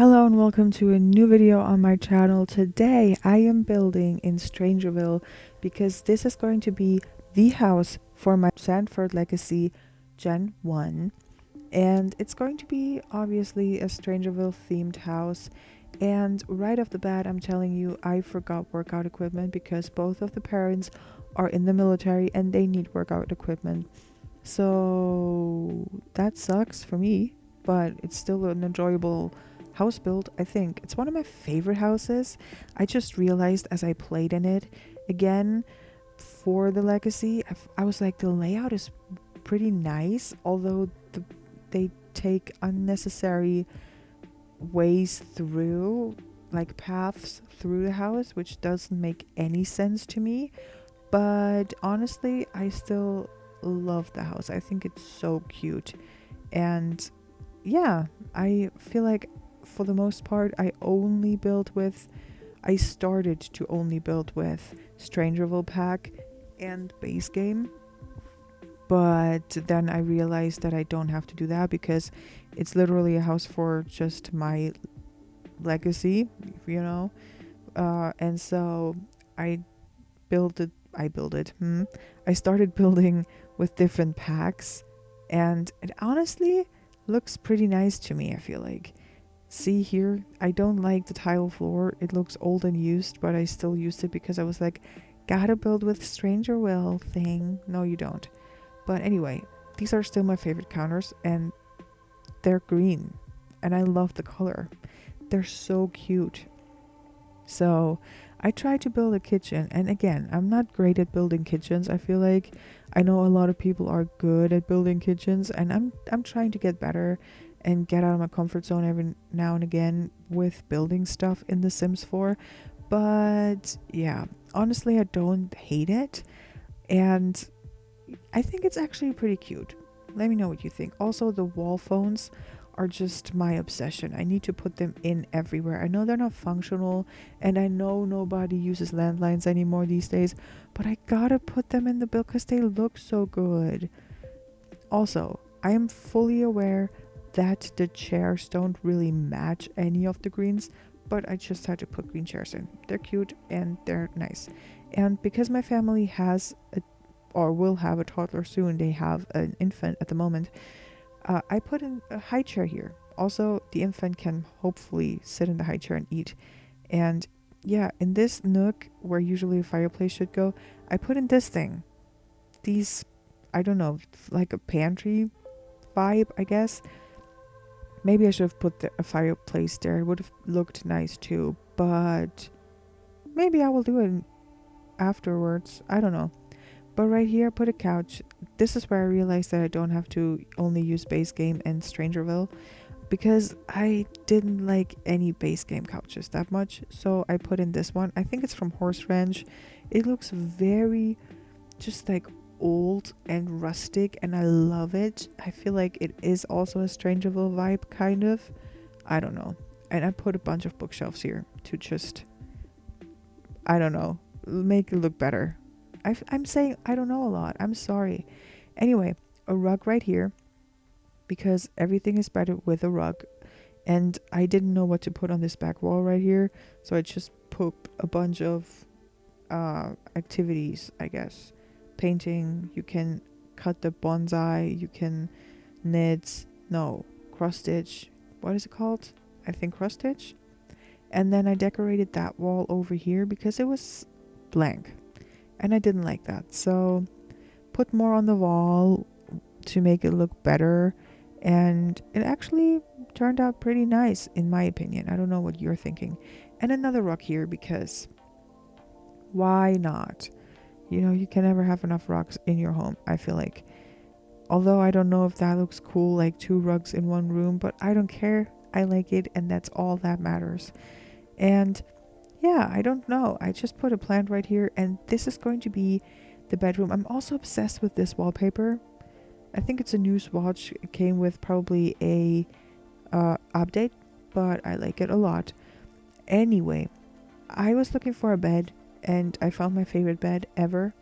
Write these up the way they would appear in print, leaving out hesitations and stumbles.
Hello and welcome to a new video on my channel. Today I am building in Strangerville because this is going to be the house for my Sanford Legacy Gen 1, and it's going to be obviously a Strangerville themed house. And right off the bat, I'm telling you, I forgot workout equipment because both of the parents are in the military and they need workout equipment. So that sucks for me, but it's still an enjoyable house build. I think it's one of my favorite houses. I just realized as I played in it again for the legacy, I was like, the layout is pretty nice, although they take unnecessary ways through, like paths through the house, which doesn't make any sense to me. But honestly, I still love the house. I think it's so cute. And yeah, I feel like for the most part, I started to only build with Strangerville pack and base game. But then I realized that I don't have to do that because it's literally a house for just my legacy, you know. And so I I built it. I started building with different packs, and it honestly looks pretty nice to me. I feel like. See here, I don't like the tile floor. It looks old and used, but I still used it because I was like, gotta build with Stranger Will thing. No, you don't. But anyway, these are still my favorite counters, and they're green, and I love the color. They're so cute. So I tried to build a kitchen, and again, I'm not great at building kitchens. I feel like I know a lot of people are good at building kitchens, and I'm trying to get better and get out of my comfort zone every now and again with building stuff in The Sims 4. But yeah, honestly, I don't hate it, and I think it's actually pretty cute. Let me know what you think. Also, the wall phones are just my obsession. I need to put them in everywhere. I know they're not functional, and I know nobody uses landlines anymore these days, but I gotta put them in the build because they look so good. Also, I am fully aware that the chairs don't really match any of the greens, but I just had to put green chairs in. They're cute and they're nice. And because my family has a or will have a toddler soon, they have an infant at the moment. I put in a high chair here. Also, the infant can hopefully sit in the high chair and eat. And yeah, in this nook where usually a fireplace should go, I put in this thing. These, I don't know, like a pantry vibe, I guess. Maybe I should have put a fireplace there. It would have looked nice too, but maybe I will do it afterwards. I don't know. But right here, I put a couch. This is where I realized that I don't have to only use base game and Strangerville because I didn't like any base game couches that much. So I put in this one. I think it's from Horse Ranch. It looks very just like old and rustic, and I love it. I feel like it is also a Strangerville vibe, kind of. I don't know. And I put a bunch of bookshelves here to just, I don't know, make it look better. I'm saying I don't know a lot. I'm sorry. Anyway, a rug right here because everything is better with a rug. And I didn't know what to put on this back wall right here, so I just put a bunch of activities, I guess. Painting, you can cut the bonsai, you can knit, no, cross stitch. What is it called? I think cross stitch. And then I decorated that wall over here because it was blank and I didn't like that. So put more on the wall to make it look better, and it actually turned out pretty nice in my opinion. I don't know what you're thinking. And another rug here because why not? You know, you can never have enough rugs in your home, I feel like. Although I don't know if that looks cool, like two rugs in one room, but I don't care. I like it, and that's all that matters. And yeah, I don't know. I just put a plant right here, and this is going to be the bedroom. I'm also obsessed with this wallpaper. I think it's a new swatch. It came with probably a update, but I like it a lot. Anyway, I was looking for a bed, and I found my favorite bed ever,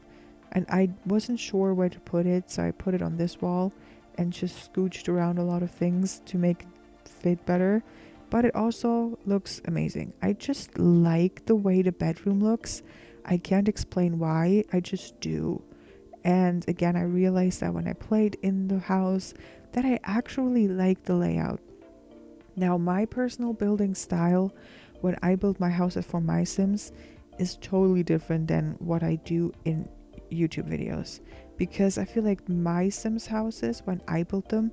and I wasn't sure where to put it, so I put it on this wall and just scooched around a lot of things to make it fit better. but it also looks amazing. I just like the way the bedroom looks. I can't explain why, I just do. And again, I realized that when I played in the house that I actually like the layout. Now, my personal building style when I build my houses for my Sims is totally different than what I do in YouTube videos, because I feel like my Sims houses, when I build them,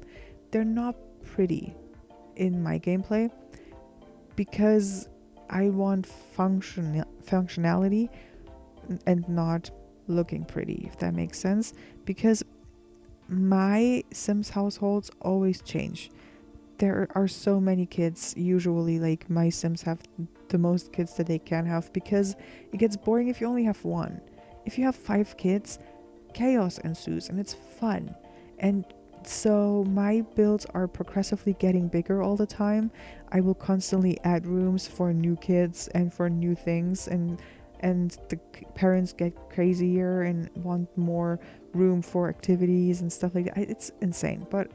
they're not pretty in my gameplay because I want functionality and not looking pretty, if that makes sense. Because my Sims households always change. There are so many kids. Usually, like, my Sims have the most kids that they can have because it gets boring if you only have one. If you have 5 kids, chaos ensues and it's fun. And so my builds are progressively getting bigger all the time. I will constantly add rooms for new kids and for new things, and the parents get crazier and want more room for activities and stuff like that. It's insane. But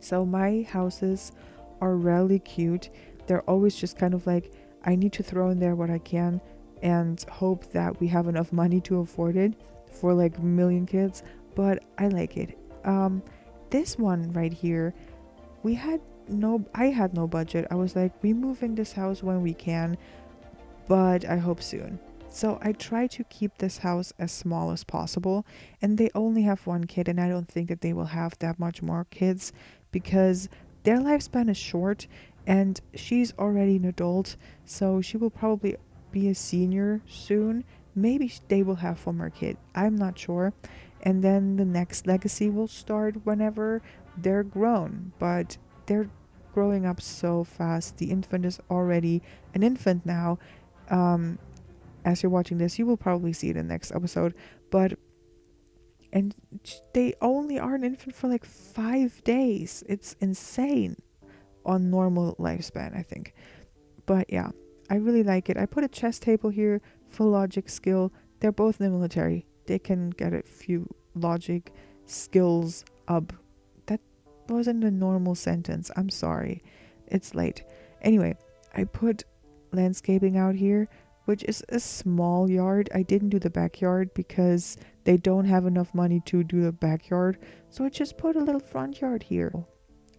so my houses are rarely cute. They're always just kind of like, I need to throw in there what I can and hope that we have enough money to afford it for like a million kids. But I like it. This one right here, I had no budget. I was like, we move in this house when we can, but I hope soon. So I try to keep this house as small as possible, and they only have 1 kid, and I don't think that they will have that much more kids because their lifespan is short, and she's already an adult, so she will probably be a senior soon. Maybe they will have 1 more kid. I'm not sure. And then the next legacy will start whenever they're grown, but they're growing up so fast. The infant is already an infant now. Um, as you're watching this, you will probably see it in the next episode. But and they only are an infant for like 5 days. It's insane on normal lifespan, I think. But yeah, I really like it. I put a chess table here for logic skill. They're both in the military. They can get a few logic skills up. That wasn't a normal sentence. I'm sorry. It's late. Anyway, I put landscaping out here, which is a small yard. I didn't do the backyard because they don't have enough money to do the backyard. So I just put a little front yard here.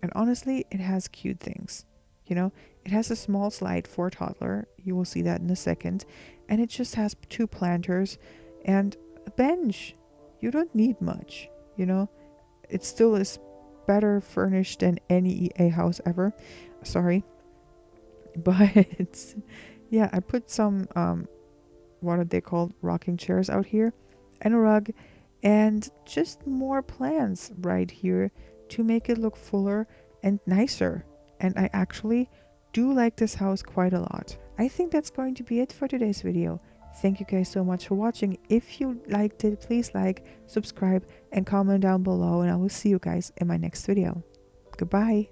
And honestly, it has cute things. You know, it has a small slide for a toddler. You will see that in a second. And it just has 2 planters and a bench. You don't need much, you know. It still is better furnished than any EA house ever. Sorry. But yeah, I put some what are they called? Rocking chairs out here and a rug and just more plants right here to make it look fuller and nicer. And I actually do like this house quite a lot. I think that's going to be it for today's video. Thank you guys so much for watching. If you liked it, please like, subscribe, and comment down below, and I will see you guys in my next video. Goodbye.